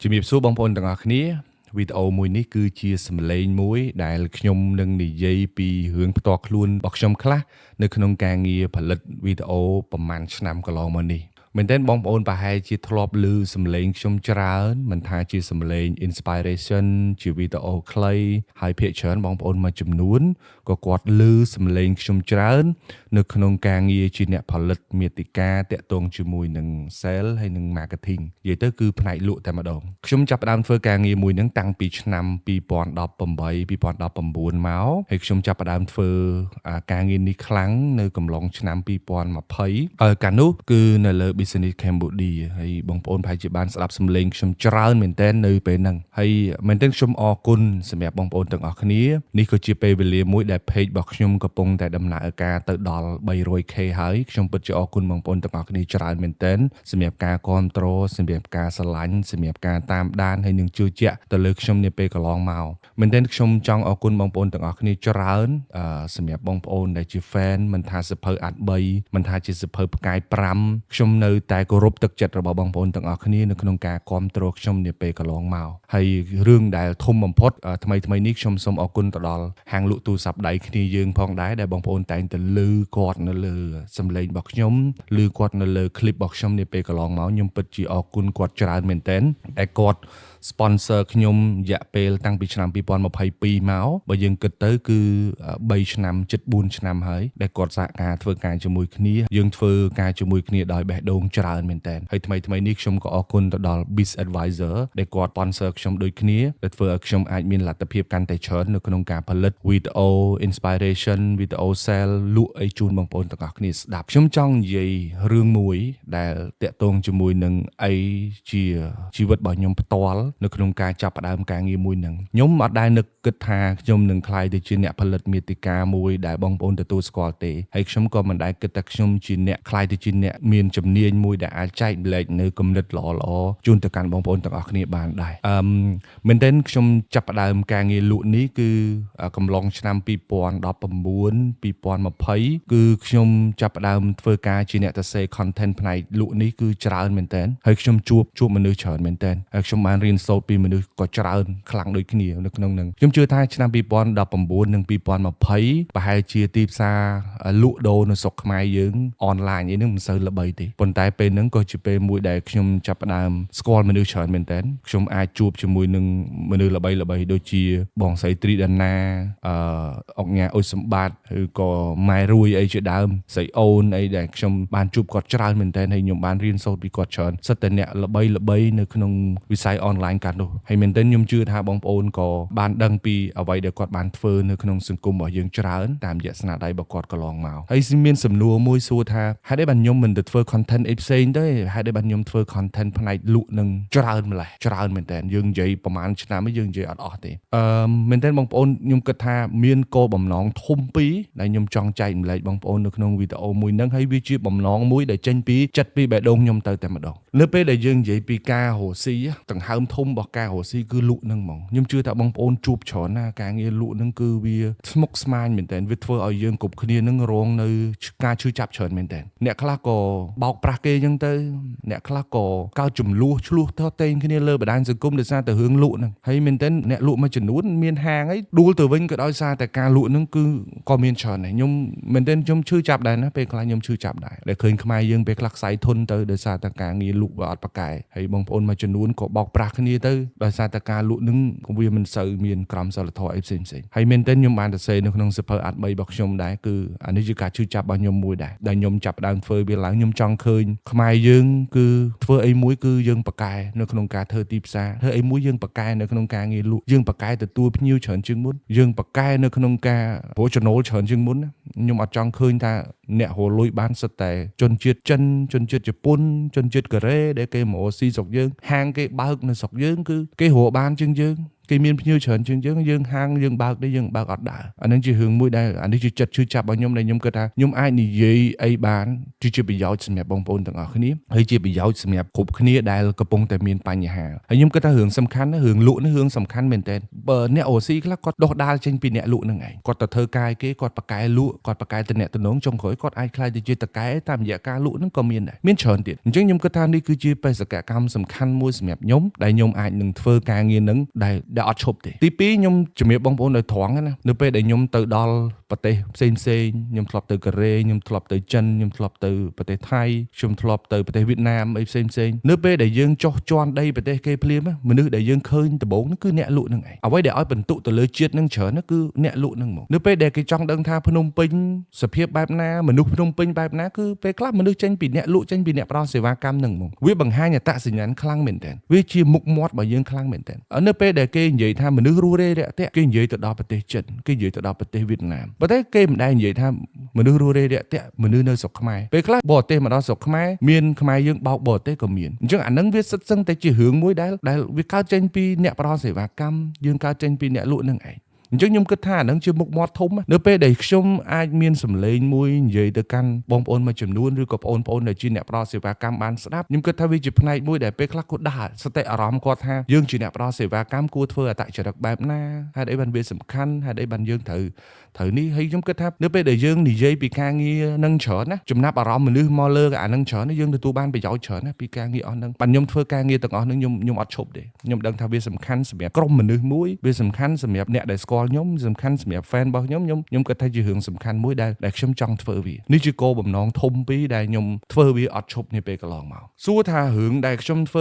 ជំរាបសួរបងប្អូនទាំងអស់គ្នាវីដេអូមួយនេះគឺជាសម្លេងមួយដែលខ្ញុំនឹងនិយាយពីរឿងផ្ទាល់ខ្លួនរបស់ខ្ញុំខ្លះនៅក្នុងការងារផលិតវីដេអូប្រហែលឆ្នាំកន្លងមកនេះមែនតើបងប្អូនប្រហែលជាធ្លាប់ឮសម្លេងខ្ញុំច្រើនមិនថាជាសម្លេង inspiration ជាវីដេអូខ្លីហើយភាគច្រើនបងប្អូនមួយចំនួនក៏គាត់ឮសម្លេងខ្ញុំច្រើននៅក្នុងការងារជាអ្នកផលិតមាតិកាតាក់ទងជាមួយនឹង sale ហើយនិង marketing និយាយទៅគឺផ្នែកលក់តែម្ដងខ្ញុំចាប់ផ្ដើមធ្វើការងារមួយហ្នឹងតាំងពីឆ្នាំ2018 2019មកហើយខ្ញុំចាប់ផ្ដើមធ្វើការងារនេះខ្លាំងនៅកំឡុងឆ្នាំ2020កាលនោះគឺនៅលើ Business Cambodia ហើយបងប្អូនប្រហែលជាបានស្ដាប់សម្លេងខ្ញុំច្រើនមែនទែននៅពេលហ្នឹងហើយមែនទែនខ្ញុំអរគុណសម្រាប់បងប្អូនទាំងអស់គ្នានេះក៏ជាពេលវេលាមួយដែល page របស់ខ្ញុំកំពុងតែដំណើរការទៅដល់ 300k ហើយខ្ញុំពិតជាអរគុណបងប្អូនទាំងអស់គ្នាច្រើនមែនទែនសម្រាប់ការគាំទ្រសម្រាប់ការស្រឡាញ់សម្រាប់ការតាមដានហើយនឹងជឿជាក់ទៅលើខ្ញុំនាពេលកន្លងមកមែនទែនខ្ញុំចង់អរគុណបងប្អូនទាំងអស់គ្នាច្រើនសម្រាប់បងប្អូនដែលជា fan មិនថាសភៅអាត់3មិនថាជាសភៅផ្កាយ5ខ្ញុំនៅតែគោរពទឹកចិត្តរបស់បងប្អូនទាំងអស់គ្នានៅក្នុងការគាំទ្រខ្ញុំនាពេលកន្លងមកហើយរឿងដែលធំបំផុតថ្មីនេះខ្ញុំសូមអរគុណទៅដល់ហាងលក់ទូរស័ព្ទដៃគ្នាយើងផងដែរដែលបងប្អូនតែងតែឮគាត់នៅលើសម្លេងរបស់ខ្ញុំឮគាត់នៅលើ clip របស់ខ្ញុំនាពេលកន្លងមកខ្ញុំពិតជាអរគុណគាត់ច្រើនមែនទែនដែលគាត់ sponsor ខ្ញុំរយៈពេលតាំងពីឆ្នាំ2022មកបើយើងគិតទៅគឺ3ឆ្នាំជិត4ឆ្នាំហើយដែលគាត់សហការធ្វើការជាមួយគ្នាយើងធ្វើការជាមួយគ្នាដោយបេះដូងច្រើនមែនទែនហើយថ្មីនេះខ្ញុំក៏អរគុណទៅដល់ Biz Advisor ដែលគាត់ sponsor ខ្ញុំដូចគ្នាដែលធ្វើឲ្យខ្ញុំអាចមានលទ្ធភាពកាន់តែច្រើននៅក្នុងការផលិតវីដេអូ inspiration វីដេអូ sale លក់អីជូនបងប្អូនទាំងអស់គ្នាស្ដាប់ខ្ញុំចង់និយាយរឿងមួយដែលតាក់ទងជាមួយនឹងអីជាជីវិតរបស់ខ្ញុំផ្ទាល់នៅក្នុងការចាប់ផ្ដើមការងារមួយហ្នឹងខ្ញុំអត់ដែលនឹកគិតថាខ្ញុំនឹងក្លាយទៅជាអ្នកផលិតមាតិកាមួយដែលបងប្អូនទទួលស្គាល់ទេហើយខ្ញុំក៏មិនដែលគិតថាខ្ញុំជាអ្នកក្លាយទៅជាអ្នកមានជំនាញមួយដែលអាចចែកម្លែកនៅគំនិតល្អជូនទៅកាន់បងប្អូនទាំងអស់គ្នាបានដែរមែនទែនខ្ញុំចាប់ផ្ដើមការងារលក់នេះគឺកំឡុងឆ្នាំ2019 2020គឺខ្ញុំចាប់ផ្ដើមធ្វើការជាអ្នកសរសេរ content ផ្នែកលក់នេះគឺច្រើនមែនទែនហើយខ្ញុំជួបមនុស្សច្រើនមែនទែនហើយខ្ញុំបានរៀនសូត្រពីមនុស្សក៏ច្រើនខ្លាំងដូចគ្នានៅក្នុងហ្នឹងខ្ញុំជឿថាឆ្នាំ2019និង2020ប្រហែលជាទីផ្សារលក់ដូរនៅស្រុកខ្មែរយើងអនឡាញអីហ្នឹងមិនសូវល្បីទេប៉ុន្តែពេលហ្នឹងក៏ជាពេលមួយដែលខ្ញុំចាប់ផ្ដើមស្គាល់មនុស្សច្រើនមែនទែនខ្ញុំអាចជួបជាមួយនឹងមនុស្សល្បីដូចជាបងស្រីត្រីដាណាអុកញ៉ាអ៊ុចសម្បត្តិឬក៏ម៉ែរួយអីជាដើមស្រីអូនអីដែលខ្ញុំបានជួបគាត់ច្រើនមែនទែនហើយខ្ញុំបានរៀនសូត្រពីគាត់ច្រើនសិតតែអ្នកល្បីនៅក្នុងវិស័យអនឡាញកាត់នោះហើយមែនទែនខ្ញុំជឿថាបងប្អូនក៏បានដឹងពីអ្វីដែលគាត់បានធ្វើនៅក្នុងសង្គមរបស់យើងច្រើនតាមរយៈស្នាដៃរបស់គាត់កន្លងមកហើយមានសំណួរមួយសួរថាហេតុអីបានខ្ញុំមិនទៅធ្វើ content អីផ្សេងទេហេតុអីបានខ្ញុំធ្វើ content ផ្នែកលក់នឹងច្រើនម្ល៉េះច្រើនមែនទែនយើងនិយាយប្រហែលឆ្នាំនេះយើងនិយាយអត់អស់ទេមែនទែនបងប្អូនខ្ញុំគិតថាមានគោលបំណងធំពីរដែលខ្ញុំចង់ចែកម្លែកបងប្អូននៅក្នុងវីដេអូមួយហ្នឹងហើយវាជាបំណងមួយដែលចេញពីចិត្តពីបេះដូងខ្ញុំទៅតែម្ដងនៅពេលដែលយើងនិយាយពីការរកស៊ីដង្ហើមធំរបស់ការរកស៊ីគឺលក់ហ្នឹងហ្មងខ្ញុំជឿថាបងប្អូនជួបច្រើនណាការងារលក់ហ្នឹងគឺវាស្មុគស្មាញមែនទែនវាធ្វើឲ្យយើងគ្រប់គ្នាហ្នឹងរងនៅការឈឺចាប់ច្រើនមែនទែនអ្នកខ្លះក៏បោកប្រាស់គេអញ្ចឹងទៅអ្នកខ្លះក៏កើតចំនួនឆ្លោះតតេងគ្នាលើបណ្ដាញសង្គមដោយសារតែរឿងលក់ហ្នឹងហើយមែនទែនអ្នកលក់មួយចំនួនមានហាងអីដួលទៅវិញក៏ដោយសារតែការលក់ហ្នឹងគឺក៏មានច្រើនដែរខ្ញុំមែនទែនខ្ញុំឈឺចាប់ដែរណាពេលខ្លះខ្ញុំឈឺចាប់ដែរដែលឃើញខ្មែរយើងពេលខ្លះខ្សែធនទៅដោយសារតែការងារលក់វាអត់ប្រកែហើយបងប្អូនមួយចំនួនក៏បោកប្រាស់គ្នាទៅដោយសារតែការលក់នឹងវាមិនសូវមានក្រមសីលធម៌អីផ្សេងហើយមែនទែនខ្ញុំបានទៅសេនៅក្នុងសភៅអាត់3របស់ខ្ញុំដែរគឺអានេះជាការឈឺចាប់របស់ខ្ញុំមួយដែរដែលខ្ញុំចាប់ផ្ដើមធ្វើវាឡើងខ្ញុំចង់ឃើញខ្មែរយើងគឺធ្វើអីមួយគឺយើងប្រកែនៅក្នុងការធ្វើទីផ្សារធ្វើអីមួយយើងប្រកែនៅក្នុងការងារលក់យើងប្រកែទទួលភ្ញៀវច្រើនជាងមុនយើងប្រកែនៅក្នុងការរកចំណូលច្រើនជាងមុនខ្ញុំអត់ចង់ឃើញថាអ្នករលួយបានសិតតែជនជាតិចិនជនជាតិជប៉ុនជនជាតិកូរ៉េដែលគេមកស៊ីស្រុកយើងហាងគេបើកនៅស្រុកយើងគឺគេរកបានជាងយើង គេមានភ្ញៀវច្រើនជាងយើងហាងយើងបើកដែរយើងបើកអត់ដែរអានឹងជារឿងមួយដែលអានេះជាចិត្តឈឺចាប់របស់ខ្ញុំដែលខ្ញុំគិតថាខ្ញុំអាចនិយាយអីបានជាប្រយោជន៍សម្រាប់បងប្អូនទាំងអស់គ្នាហើយជាប្រយោជន៍សម្រាប់គ្រប់គ្នាដែលកំពុងតែមានបញ្ហាហើយខ្ញុំគិតថារឿងសំខាន់ណារឿងលក់នេះរឿងសំខាន់មែនតើបើអ្នកអូស៊ីខ្លះគាត់ដោះដាលចេញពីអ្នកលក់ហ្នឹងឯងគាត់ទៅធ្វើការគេគាត់បកកែលក់គាត់បកកែតំណតំណងចុងក្រោយគាត់អាចខ្លាយទៅជាតកែតាមរយៈការលក់ហ្នឹងក៏មានដែរមានច្រើនទៀតអញ្ចឹងខ្ញុំគិតថានេះគឺជាបេសកកម្មសំខាន់មួយសម្រាប់ខ្ញុំដែលខ្ញុំអាចនឹងធ្វើការងារហ្នឹងដែលអត់ឈប់ទេទី2ខ្ញុំជំរាបបងប្អូនដោយត្រង់ណានៅពេលដែលខ្ញុំទៅដល់ប្រទេសផ្សេងខ្ញុំធ្លាប់ទៅកូរ៉េខ្ញុំធ្លាប់ទៅចិនខ្ញុំធ្លាប់ទៅប្រទេសថៃខ្ញុំធ្លាប់ទៅប្រទេសវៀតណាមអីផ្សេងនៅពេលដែលយើងចុះជាន់ដីប្រទេសគេភ្លាមមនុស្សដែលយើងឃើញដំបូងហ្នឹងគឺអ្នកលក់ហ្នឹងឯងអ្វីដែលឲ្យបន្ទុកទៅលើជាតិហ្នឹងច្រើនគឺអ្នកលក់ហ្នឹងមកនៅពេលដែលគេចង់ដឹងថាភ្នំពេញសភាពបែបណាមនុស្សភ្នំពេញបែបណាគឺពេលខ្លះមនុស្សចេញពីអ្នកលក់ចេញពីអ្នកផ្ដល់សេវាកម្មហ្នឹងមកវាបង្ហាញអត្តសញ្ញាណខ្លាំងមែនទែនវាជាមុខមាត់របស់យើងខ្លាំងមែនទែននៅពេលដែលគេនិយាយថាមនុស្សរស់រេរាក់ទាក់គេនិយាយទៅដល់ប្រទេសចិនគេនិយាយទៅដល់ប្រទេសវៀតណាមប៉ុន្តែគេមិនដែលនិយាយថាមនុស្សរស់រេរាក់ទាក់មនុស្សនៅស្រុកខ្មែរពេលខ្លះបរទេសមកដល់ស្រុកខ្មែរមានខ្មែរយើងបោកបរទេសក៏មានអញ្ចឹងអាហ្នឹងវាសិតសឹងតែជារឿងមួយដែលវាកើតចេញពីអ្នកផ្ដល់សេវាកម្មយើងកើតចេញពីអ្នកលក់ហ្នឹងឯងអញ្ចឹងខ្ញុំគិតថាអានឹងជាមុខមាត់ធំនៅពេលដែលខ្ញុំអាចមានសម្លេងមួយនិយាយទៅកាន់បងប្អូនមួយចំនួនឬក៏បងប្អូនដែលជាអ្នកផ្ដល់សេវាកម្មបានស្ដាប់ខ្ញុំគិតថាវាជាផ្នែកមួយដែលពេលខ្លះគាត់ដាក់សតិអារម្មណ៍គាត់ថាយើងជាអ្នកផ្ដល់សេវាកម្មគួរធ្វើអត្តចរិតបែបណាហេតុអីបានវាសំខាន់ហេតុអីបានយើងត្រូវនេះហើយខ្ញុំគិតថានៅពេលដែលយើងនិយាយពីការងារនឹងច្រើនណាចំណាប់អារម្មណ៍មនុស្សមកលើអានឹងច្រើនយើងទទួលបានប្រយោជន៍ច្រើនណាពីការងារអស់ហ្នឹងបាទខ្ញុំធ្វើការងារទាំងអស់ហ្នឹងខ្ញុំអត់ឈប់ទេខ្ញុំដឹងថាវាសំខាន់សម្រាប់ក្រុមមនុស្សមួយវាសំខាន់សម្រាប់អ្នកដែលស្គាល់ខ្ញុំសំខាន់សម្រាប់ fan របស់ខ្ញុំគិតថាជារឿងសំខាន់មួយដែលខ្ញុំចង់ធ្វើវានេះជាគោលបំណងធំពីរដែលខ្ញុំធ្វើវាអត់ឈប់នាពេលកន្លងមកសួរថារឿងដែលខ្ញុំធ្វើ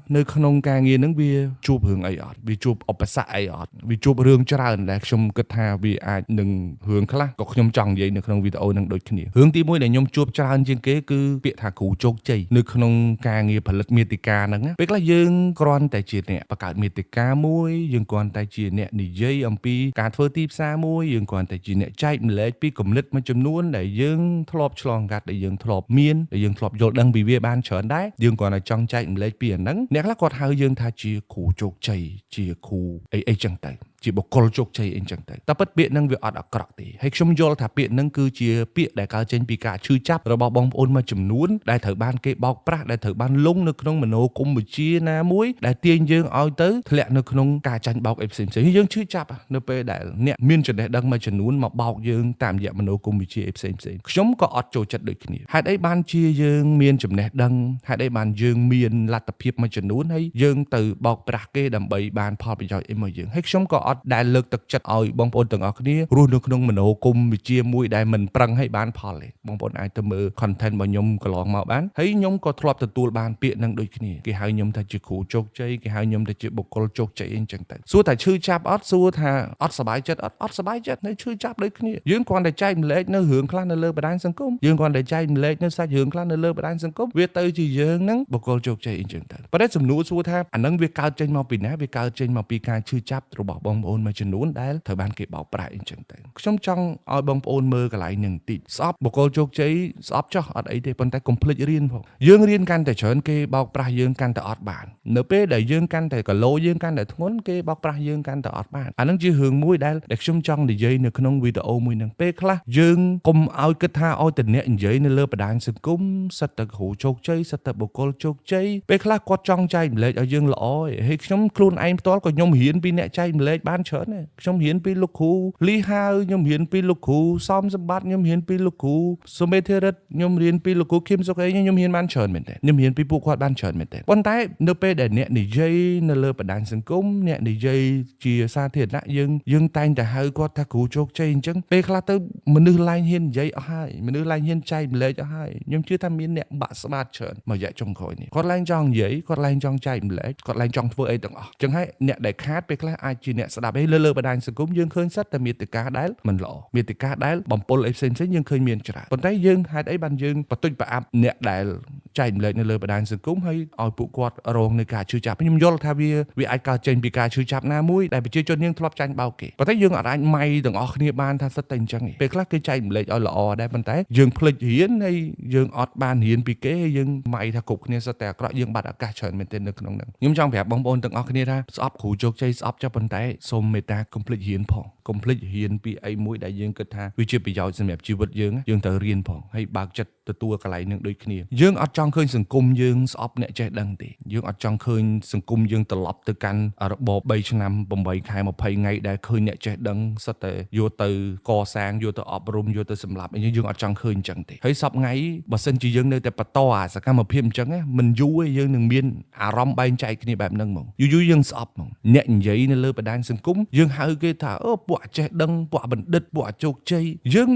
នៅក្នុងការងារហ្នឹងវាជួបរឿងអីអត់វាជួបឧបសគ្គអីអត់វាជួបរឿងច្រើនដែលខ្ញុំគិតថាវាអាចនឹងរឿងខ្លះក៏ខ្ញុំចង់និយាយនៅក្នុងវីដេអូនឹងដូចគ្នារឿងទី1ដែលខ្ញុំជួបច្រើនជាងគេគឺពាក្យថាគ្រូជោគជ័យនៅក្នុងការងារផលិតមាតិកាហ្នឹងណាពេលខ្លះយើងគ្រាន់តែជាអ្នកបង្កើតមាតិកាមួយយើងគ្រាន់តែជាអ្នកនិយាយអំពីការធ្វើទីផ្សារមួយយើងគ្រាន់តែជាអ្នកចែកម្លែកពីគំនិតមួយចំនួនដែលយើងធ្លាប់ឆ្លងកាត់ដែលយើងធ្លាប់មានដែលយើងធ្លាប់យល់ដឹងពីវាបានច្រើនដែរយើងគ្រាន់តែចង់ចែកម្លែកពីអាហ្នឹងអ្នកខ្លះគាត់ហៅយើងថាជាគ្រូជោគជ័យជាគ្រូអីចឹងទៅជាបុគ្គលជោគជ័យអីចឹងទៅតែពិតពាក្យហ្នឹងវាអត់អាក្រក់ទេហើយខ្ញុំយល់ថាពាក្យហ្នឹងគឺជាពាក្យដែលកើតចេញពីការឈឺចាប់របស់បងប្អូនមួយចំនួនដែលត្រូវបានគេបោកប្រាស់ដែលត្រូវបានលងនៅក្នុងមនោគមវិជ្ជាណាមួយដែលទាញយើងឲ្យទៅធ្លាក់នៅក្នុងការចាញ់បោកអីផ្សេងៗយើងឈឺចាប់នៅពេលដែលអ្នកមានចំណេះដឹងមួយចំនួនមកបោកយើងតាមរយៈមនោគមវិជ្ជាអីផ្សេងៗខ្ញុំក៏អត់ចូលចិត្តដូចគ្នាហេតុអីបានជាយើងមានចំណេះដឹងហេតុអីបានយើងមានលទ្ធភាពមួយចំនួនហើយយើងទៅបោកប្រាស់គេដើម្បីបានផលប្រយោជន៍អីមកយើងហើយខ្ញុំក៏អត់ដែលលើកទឹកចិត្តឲ្យបងប្អូនទាំងអស់គ្នារស់នៅក្នុងមនោគមវិជ្ជាមួយដែលមិនប្រឹងឲ្យបានផលទេបងប្អូនអាចទៅមើល content របស់ខ្ញុំកន្លងមកបានហើយខ្ញុំក៏ធ្លាប់ទទួលបានពាក្យនឹងដូចគ្នាគេហៅខ្ញុំថាជាគ្រូជោគជ័យគេហៅខ្ញុំថាជាបុគ្គលជោគជ័យអីចឹងទៅសួរថាឈឺចាប់អត់សួរថាអត់សប្បាយចិត្តអត់សប្បាយចិត្តនៅឈឺចាប់ដូចគ្នាយើងគ្រាន់តែចែកម្លែកនៅរឿងខ្លះនៅលើបណ្ដាញសង្គមយើងគ្រាន់តែចែកម្លែកនៅសាច់រឿងខ្លះនៅលើបណ្ដាញសង្គមវាទៅជាយើងហ្នឹងបុគ្គលជោគជ័យអីចឹងទៅប៉ុន្តែសំណួរសួរថាអានឹងវាកើតចេញមកពីណាវាកើតចេញមកពីការឈឺចាប់របស់បងប្អូនមួយចំនួនដែលត្រូវបានគេបោកប្រាស់អីចឹងទៅខ្ញុំចង់ឲ្យបងប្អូនមើលកន្លែងហ្នឹងបន្តិចស្អប់បុគ្គលជោគជ័យស្អប់ចោះអត់អីទេប៉ុន្តែកុំភ្លេចរៀនផងយើងរៀនកាន់តែច្រើនគេបោកប្រាស់យើងកាន់តែអត់បាននៅពេលដែលយើងកាន់តែគីឡូយើងកាន់តែធ្ងន់គេបោកប្រាស់យើងកាន់តែអត់បានអាហ្នឹងជារឿងមួយដែលខ្ញុំចង់និយាយនៅក្នុងវីដេអូមួយហ្នឹងពេលខ្លះយើងកុំឲ្យគិតថាឲ្យតែអ្នកនិយាយនៅលើបណ្ដាញសង្គមសិតតែគ្រូជោគជ័យសិតតែបុគ្គលជោគជ័យពេលខ្លះគាត់ចង់ចែកម្លែកឲ្យយើងល្អហើយខ្ញុំខ្លួនឯងផ្ទាល់ក៏ខ្ញុំរៀនពីអ្នកចែកម្លែកបានច្រើនដែរខ្ញុំរៀនពីលោកគ្រូលីហាវខ្ញុំរៀនពីលោកគ្រូសំសម្បត្តិខ្ញុំរៀនពីលោកគ្រូសុមេធារិតខ្ញុំរៀនពីលោកគ្រូឃឹមសុកអីខ្ញុំរៀនបានច្រើនមែនទេខ្ញុំរៀនពីពួកគាត់បានច្រើនមែនទេប៉ុន្តែនៅពេលដែលអ្នកនិយាយនៅលើបណ្ដាញសង្គមអ្នកនិយាយជាសាធារណៈយើងតែងតែហៅគាត់ថាគ្រូជោគជ័យអញ្ចឹងពេលខ្លះទៅមនុស្សឡើងហ៊ាននិយាយអស់ហើយមនុស្សឡើងហ៊ានចែកម្លែកអស់ហើយខ្ញុំជឿថាមានអ្នកបាក់ស្បាតច្រើនមករយៈចុងក្រោយនេះគាត់ឡើងចង់និយាយគាត់ឡើងចង់ចែកម្លែកគាត់ឡើងចង់ធ្វើអីទាំងអស់អញ្ចឹងហើយអ្នកដែលខាតពេលខ្លះអាចជាអ្នក ស្ដាប់ឯលើបណ្ដាញសង្គមយើងឃើញសិតតែមាតិកាដែលមិនល្អមាតិកាដែលបំពុលអីផ្សេងៗយើងឃើញមានច្រើនប៉ុន្តែយើងហេតុអីបានយើងបន្ទុចប្រអាប់អ្នកដែលចែកម្លែកនៅលើបណ្ដាញសង្គមហើយឲ្យពួកគាត់រងនឹងការឈឺចាប់ខ្ញុំយល់ថាវាអាចកើតចេញពីការឈឺចាប់ណាមួយដែលប្រជាជនយើងធ្លាប់ចាញ់បោកគេប៉ុន្តែយើងអាចម៉ៃទាំងអស់គ្នាបានថាសិតតែអញ្ចឹងពេលខ្លះគេចែកម្លែកឲ្យល្អដែរប៉ុន្តែយើងភ្លេចរៀនហើយយើងអត់បានរៀនពីគេយើងម៉ៃថាគ្រប់គ្នាសិតតែអាក្រក់យើងបាត់ឱកាសច្រើនមែនទែននៅក្នុងហ្នឹងខ្ញុំចង់ប្រាប់បងប្អូនទាំងអស់គ្នាថាស្អប់គ្រូជោគជ័យស្អប់ចុះប៉ុន្តែសូមមេត្តាកុំភ្លេចរៀនផងកុំភ្លេចរៀនពីអីមួយដែលយើងគិតថាវាជាប្រយោជន៍សម្រាប់ជីវិតយើងត្រូវរៀនផងហើយបើកចិត្តទទួលកន្លែងនឹងដូចគ្នាយើងអត់ចង់ឃើញសង្គមយើងស្អប់អ្នកចេះដឹងទេយើងអត់ចង់ឃើញសង្គមយើងត្រឡប់ទៅកាន់របប3ឆ្នាំ8ខែ20ថ្ងៃដែលឃើញអ្នកចេះដឹងសិតតែយកទៅកសាងយកទៅអប់រំយកទៅសម្លាប់យើងអត់ចង់ឃើញអញ្ចឹងទេហើយសពថ្ងៃបើសិនជាយើងនៅតែបន្តអាសកម្មភាពអញ្ចឹងមិនយូរទេយើងនឹងមានអារម្មណ៍បែងចែកគ្នាបែបហ្នឹងហ្មងយូរយើងស្អប់ហ្មងអ្នកនិយាយនៅលើបណ្ដាញសង្គមយើងហៅគេថាពួកចេះដឹងពួកបណ្ឌិតពួកជោគជ័យយើ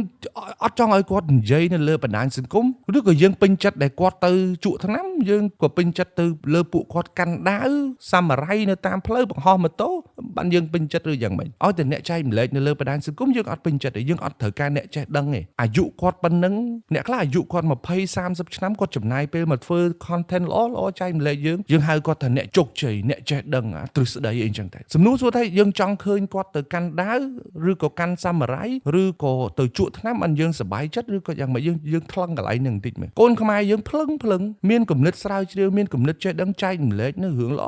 ងអត់ចង់ឲ្យគាត់និយាយនៅលើបណ្ដាញសង្គមឬក៏យើងពេញចិត្តដែលគាត់ទៅជក់ថ្នាំយើងក៏ពេញចិត្តទៅលើពួកគាត់កាន់ដាវសាមរ៉ៃនៅតាមផ្លូវបង្ហោះម៉ូតូបានយើងពេញចិត្តឬយ៉ាងម៉េចឲ្យតែអ្នកចែកម្លែកនៅលើបណ្ដាញសង្គមយើងអត់ពេញចិត្តទេយើងអត់ត្រូវការអ្នកចេះដឹងទេអាយុគាត់ប៉ុណ្ណឹងអ្នកខ្លះអាយុគាត់20 30ឆ្នាំគាត់ចំណាយពេលមកធ្វើ content ល្អចែកម្លែកយើងហៅគាត់ថាអ្នកជោគជ័យអ្នកចេះដឹងទ្រឹស្ដីអីចឹងតែសំណួរសួរថាយើងចង់ឃើញគាត់ទៅកាន់ដាវឬក៏កាន់សាមរ៉ៃឬក៏ទៅជក់ថ្នាំបានយើងសប្បាយចិត្តឬក៏យ៉ាងម៉េចយើងថ្លឹងកន្លែងហ្នឹងបន្តិចមើលកូនខ្មែរយើងភ្លឹងមានគំនិតស្រាវជ្រាវមានគំនិតចេះដឹងចែកម្លែកនៅរឿងល្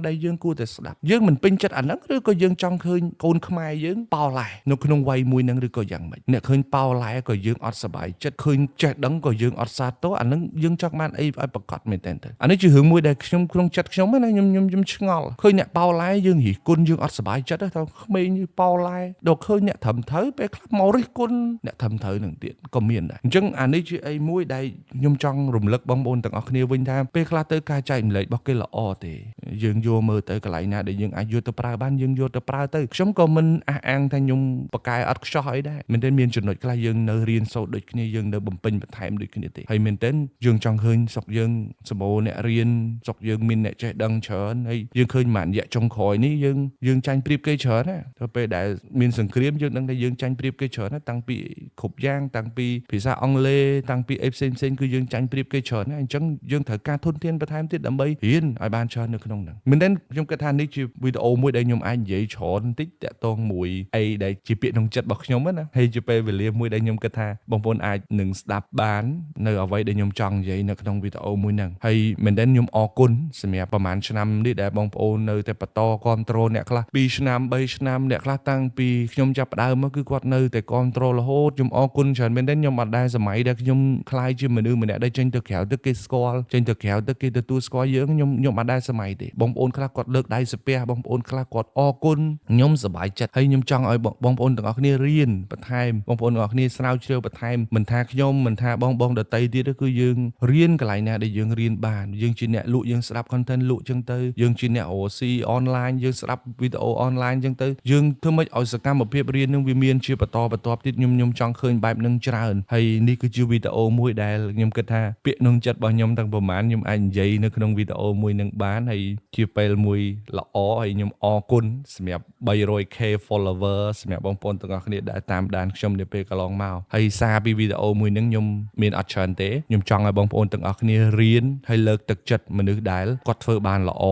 អដែលយើងគួរតែស្ដាប់យើងមិនពេញចិត្តអាហ្នឹងឬក៏យើងចង់ឃើញកូនខ្មែរយើងប៉ោឡែនៅក្នុងវ័យមួយហ្នឹងឬក៏យ៉ាងម៉េចអ្នកឃើញប៉ោឡែក៏យើងអត់សប្បាយចិត្តឃើញចេះដឹងក៏យើងអត់សាទរអាហ្នឹងយើងចង់បានអីឲ្យប្រកបមែនតើអានេះជារឿងមួយដែលខ្ញុំក្នុងចិត្តខ្ញុំណាខ្ញុំឆ្ងល់ឃើញអ្នកប៉ោឡែយើងរិះគន់យើងអត់សប្បាយចិត្តទេថាក្មេងនេះប៉ោឡែដល់ឃើញអ្នកត្រឹមត្រូវពេលខ្លះមករិះគន់អ្នកត្រឹមត្រូវនឹងទៀតក៏មានដែរអញ្ចឹងអានេះជាអីមួយដែលខ្ញុំចង់រំលឹកបងប្អូនទាំងអស់គ្នាវិញថាពេលខ្លះទៅការចែកម្លែករបស់គេល្អទេយើងយកមើលទៅកន្លែងណាដែលយើងអាចយកទៅប្រើបានយើងយកទៅប្រើទៅខ្ញុំក៏មិនអះអាងថាខ្ញុំបកកែអត់ខ្ចោះអីដែរមែនទេមានចំណុចខ្លះយើងនៅរៀនសូត្រដូចគ្នាយើងនៅបំពេញបន្ថែមដូចគ្នាទេហើយមែនទេយើងចង់ឃើញស្រុកយើងសម្បូរអ្នករៀនស្រុកយើងមានអ្នកចេះដឹងច្រើនហើយយើងឃើញមួយរយៈចុងក្រោយនេះយើងចាញ់ប្រៀបគេច្រើនណាទៅពេលដែលមានសង្គ្រាមយើងដឹងថាយើងចាញ់ប្រៀបគេច្រើនណាតាំងពីគ្រប់យ៉ាងតាំងពីភាសាអង់គ្លេសតាំងពីអីផ្សេងគឺយើងចាញ់ប្រៀបគេច្រើនណាអញ្ចឹងយើងត្រូវការធនធានបន្ថែមទៀតដើម្បីរៀនឲ្យបានច្រើននៅក្នុងហ្នឹងមែនទេខ្ញុំគិតថានេះជាវីដេអូមួយដែលខ្ញុំអាចនិយាយច្រើនបន្តិចតាក់ទងមួយអីដែលជាពាក្យក្នុងចិត្តរបស់ខ្ញុំណាហើយជាពេលវេលាមួយដែលខ្ញុំគិតថាបងប្អូនអាចនឹងស្ដាប់បាននៅអ្វីដែលខ្ញុំចង់និយាយនៅក្នុងវីដេអូមួយហ្នឹងហើយមែនទេខ្ញុំអរគុណសម្រាប់ប្រហែលឆ្នាំនេះដែលបងប្អូននៅតែបន្តគ្រប់គ្រងអ្នកខ្លះ2ឆ្នាំ3ឆ្នាំអ្នកខ្លះតាំងពីខ្ញុំចាប់ផ្ដើមមកគឺគាត់នៅតែគ្រប់គ្រងរហូតខ្ញុំអរគុណច្រើនមែនទេខ្ញុំអត់ដែលសម័យដែលខ្ញុំខ្លាយជាមនុស្សម្នាក់ដែលចេញទៅក្រៅទៅគេស្គាល់ចេញទៅក្រៅទៅគេទទួលស្គាល់យើងខ្ញុំអត់ដែលសម័យទេបងប្អូនខ្លះគាត់លើកដៃសាពះបងប្អូនខ្លះគាត់អរគុណខ្ញុំសប្បាយចិត្តហើយខ្ញុំចង់ឲ្យបងប្អូនទាំងអស់គ្នារៀនបន្ថែមបងប្អូនទាំងអស់គ្នាស្រាវជ្រាវបន្ថែមមិនថាខ្ញុំមិនថាបងដតីទៀតគឺយើងរៀនកន្លែងណាដែលយើងរៀនបានយើងជាអ្នកលក់យើងស្ដាប់ content លក់ចឹងទៅយើងជាអ្នករកស៊ី online យើងស្ដាប់វីដេអូ online ចឹងទៅយើងធ្វើម៉េចឲ្យសកម្មភាពរៀននឹងវាមានជាបន្តបន្ទាប់ទៀតខ្ញុំចង់ឃើញបែបនឹងច្រើនហើយនេះគឺជាវីដេអូមួយដែលខ្ញុំគិតថាពាក្យក្នុងចិត្តរបស់ខ្ញុំទាំងប្រហែលខ្ញុំអាចនិយាយនៅក្នុងវីដេអូមួយនឹងបានហើយជាពេលមួយល្អហើយខ្ញុំអរគុណសម្រាប់ 300k follower សម្រាប់បងប្អូនទាំងអស់គ្នាដែលតាមដានខ្ញុំនាពេលកន្លងមកហើយសារពីវីដេអូមួយនឹងខ្ញុំមានអត់ច្រើនទេខ្ញុំចង់ឲ្យបងប្អូនទាំងអស់គ្នារៀនហើយលើកទឹកចិត្តមនុស្សដែលគាត់ធ្វើបានល្អ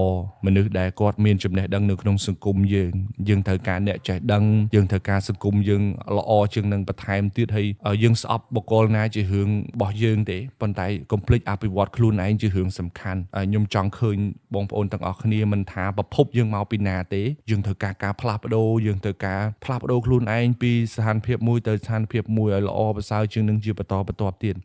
មនុស្សដែលគាត់មានចំណេះដឹងនៅក្នុងសង្គមយើងត្រូវការអ្នកចេះដឹងយើងត្រូវការសង្គមយើងល្អជាងនឹងបន្ថែមទៀតហើយយើងស្អប់បុគ្គលណាជារឿងរបស់យើងទេប៉ុន្តែកុំភ្លេចអភិវឌ្ឍខ្លួនឯងជារឿងសំខាន់ខ្ញុំចង់ឃើញបងប្អូនទាំងអស់គ្នាមិនថាប្រភពយើងមកពីណាទេយើងត្រូវការផ្លាស់ប្ដូរយើងត្រូវការផ្លាស់ប្ដូរខ្លួនឯងពីស្ថានភាពមួយទៅស្ថានភាពមួយឲ្យល្អប្រសើរជាងនឹងជាបន្តបន្ទាប់ទៀត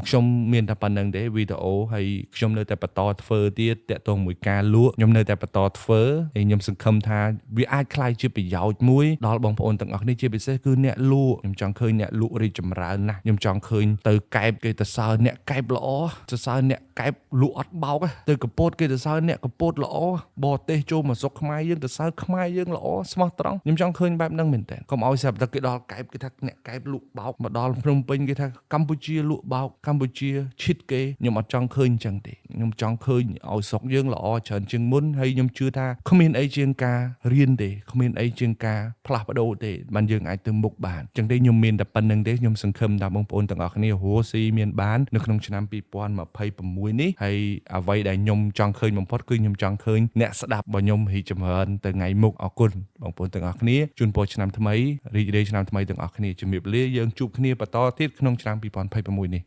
ខ្ញុំមានតែប៉ុណ្្នឹងទេវីដេអូហើយខ្ញុំនៅតែបន្តធ្វើទៀតតាក់ទងមួយការលក់ខ្ញុំនៅតែបន្តធ្វើហើយខ្ញុំសង្ឃឹមថាវាអាចក្លាយជាប្រយោជន៍មួយដល់បងប្អូនទាំងអស់គ្នាជាពិសេសគឺអ្នកលក់ខ្ញុំចង់ឃើញអ្នកលក់រីកចម្រើនណាស់ខ្ញុំចង់ឃើញទៅកែបគេទៅសើអ្នកកែបល្អទៅសើអ្នកកែបលក់អត់បោកទៅកពតគេទៅសើអ្នកកពតល្អបរទេសចូលមកស្រុកខ្មែរយើងទៅសើ ខ្មែរយើងល្អស្មោះត្រង់ខ្ញុំចង់ឃើញបែបហ្នឹងមែនតើកុំឲ្យស្រាប់តែគេដល់កែបគេថាអ្នកកែបលក់បោកមកដល់ភ្នំពេញគេថាកម្ពុជាលក់បោកកម្ពុជាឈិតគេខ្ញុំអត់ចង់ឃើញអញ្ចឹងទេខ្ញុំចង់ឃើញឲ្យស្រុកយើងល្អច្រើនជាងមុនហើយខ្ញុំជឿថាគ្មានអីជាងការរៀនទេគ្មានអីជាងការផ្លាស់ប្ដូរទេបានយើងអាចទៅមុខបានអញ្ចឹងទេខ្ញុំមានតែប៉ុណ្្នឹងទេខ្ញុំសង្ឃឹមថាបងប្អូនទាំងអស់គ្នារស់ស៊ីមានបាននៅក្នុងឆ្នាំ2026នេះហើយអ្វីដែលខ្ញុំចង់ឃើញបំផុតគឺខ្ញុំចង់ឃើញអ្នកស្ដាប់របស់ខ្ញុំរីកចម្រើនទៅថ្ងៃមុខអរគុណបងប្អូនទាំងអស់គ្នាជូនពរឆ្នាំថ្មីរីករាយឆ្នាំថ្មីទាំងអស់គ្នាជំរាបលាយើងជួបគ្នាបន្តទៀតក្នុងឆ្នាំ2026នេះ